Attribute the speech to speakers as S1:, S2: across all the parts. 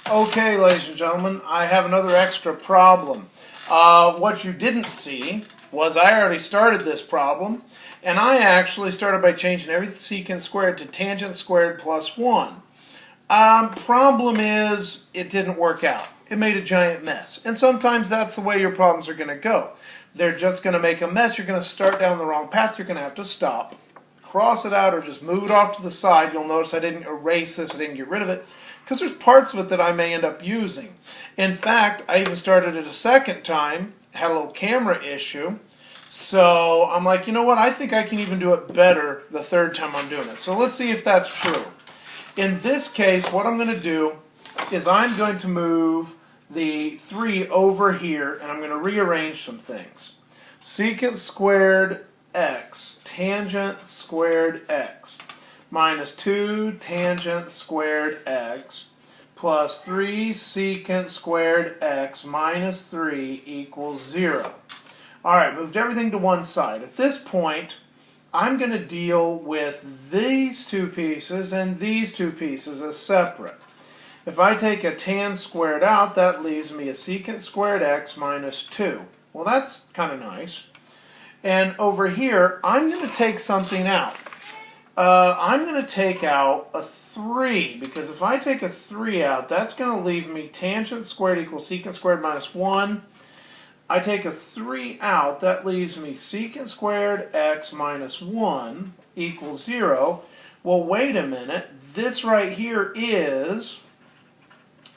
S1: Okay, ladies and gentlemen, I have another extra problem. What you didn't see was I already started this problem, and I actually started by changing every secant squared to tangent squared plus 1. Problem is, it didn't work out. It made a giant mess. And sometimes that's the way your problems are going to go. They're just going to make a mess. You're going to start down the wrong path. You're going to have to stop, cross it out, or just move it off to the side. You'll notice I didn't erase this. I didn't get rid of it because there's parts of it that I may end up using. In fact, I even started it a second time, had a little camera issue. So I'm like, you know what? I think I can even do it better the third time I'm doing it. So let's see if that's true. In this case, what I'm going to do is I'm going to move the 3 over here, and I'm going to rearrange some things. Secant squared x, tangent squared x, minus 2 tangent squared x, plus 3 secant squared x minus 3 equals 0. All right, moved everything to one side. At this point, I'm going to deal with these two pieces and these two pieces as separate. If I take a tan squared out, that leaves me a secant squared x minus 2. Well, that's kind of nice. And over here, I'm going to take something out. I'm going to take out a 3, because if I take a 3 out, that's going to leave me tangent squared equals secant squared minus 1. I take a 3 out, that leaves me secant squared x minus 1 equals 0. Well, wait a minute. This right here is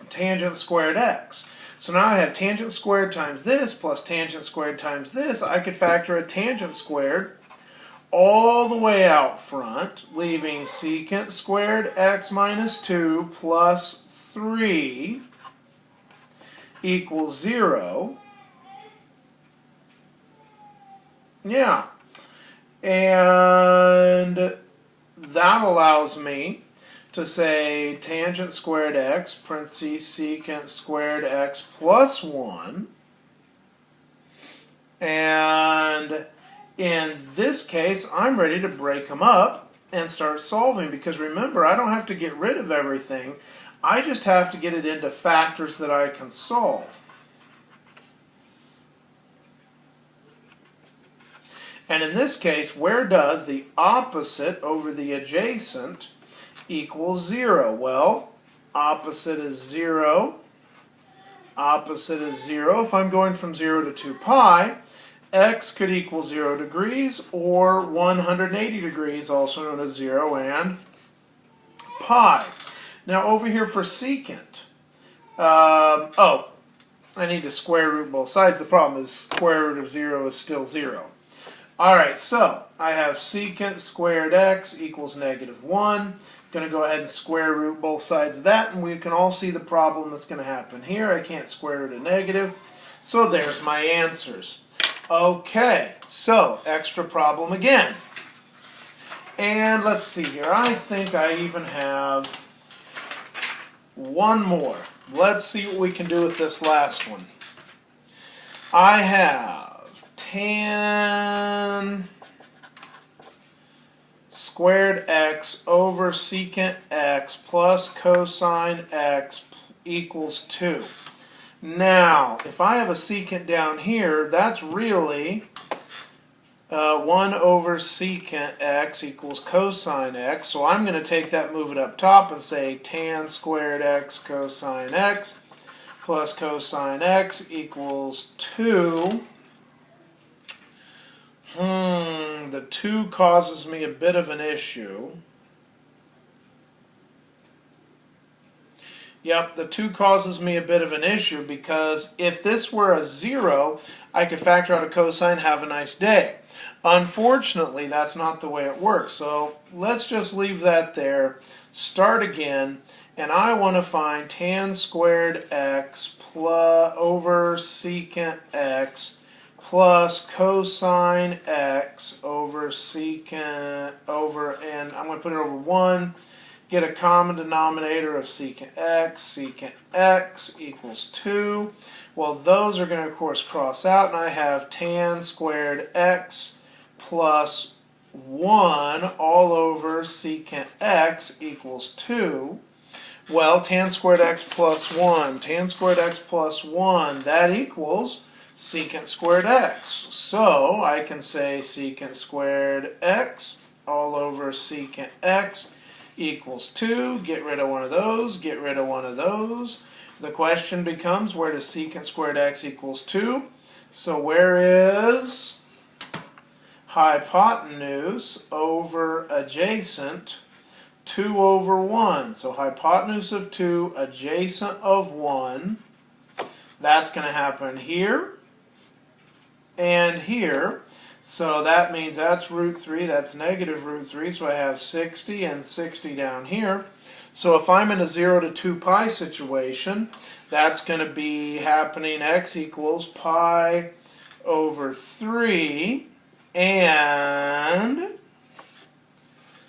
S1: tangent squared x. So now I have tangent squared times this plus tangent squared times this. I could factor a tangent squared all the way out front, leaving secant squared x minus 2 plus 3 equals 0. Yeah, and that allows me to say tangent squared x, parentheses, secant squared x plus 1. And in this case, I'm ready to break them up and start solving, because remember, I don't have to get rid of everything. I just have to get it into factors that I can solve. And in this case, where does the opposite over the adjacent equal 0? Well, opposite is 0. Opposite is 0. If I'm going from 0 to 2 pi, x could equal 0 degrees or 180 degrees, also known as 0 and pi. Now over here for secant, I need to square root both sides. The problem is square root of 0 is still 0. All right, so I have secant squared x equals negative 1. Going to go ahead and square root both sides of that, and we can all see the problem that's going to happen here. I can't square root a negative, so there's my answers. Okay, so extra problem again. And let's see here. I think I even have one more. Let's see what we can do with this last one. I have tan squared x over secant x plus cosine x equals 2. Now, if I have a secant down here, that's really 1 over secant x equals cosine x. So I'm going to take that, move it up top, and say tan squared x cosine x plus cosine x equals 2. The 2 causes me a bit of an issue. Yep, the 2 causes me a bit of an issue, because if this were a 0, I could factor out a cosine, have a nice day. Unfortunately, that's not the way it works. So let's just leave that there, start again, and I want to find tan squared x plus over secant x plus cosine x over secant over, and I'm going to put it over 1, get a common denominator of secant x equals 2. Well, those are going to, of course, cross out, and I have tan squared x plus 1 all over secant x equals 2. Well, tan squared x plus 1. Tan squared x plus 1, that equals secant squared x. So I can say secant squared x all over secant x equals 2. Get rid of one of those, get rid of one of those. The question becomes, where does secant squared x equals 2? So where is hypotenuse over adjacent 2 over 1? So hypotenuse of 2, adjacent of 1. That's going to happen here and here. So that means that's root 3, that's negative root 3, so I have 60 and 60 down here. So if I'm in a 0 to 2 pi situation, that's going to be happening x equals pi over 3 and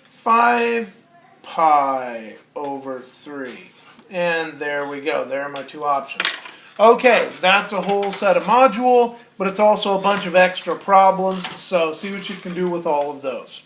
S1: 5 pi over 3. And there we go. There are my two options. Okay, that's a whole set of module, but it's also a bunch of extra problems, so see what you can do with all of those.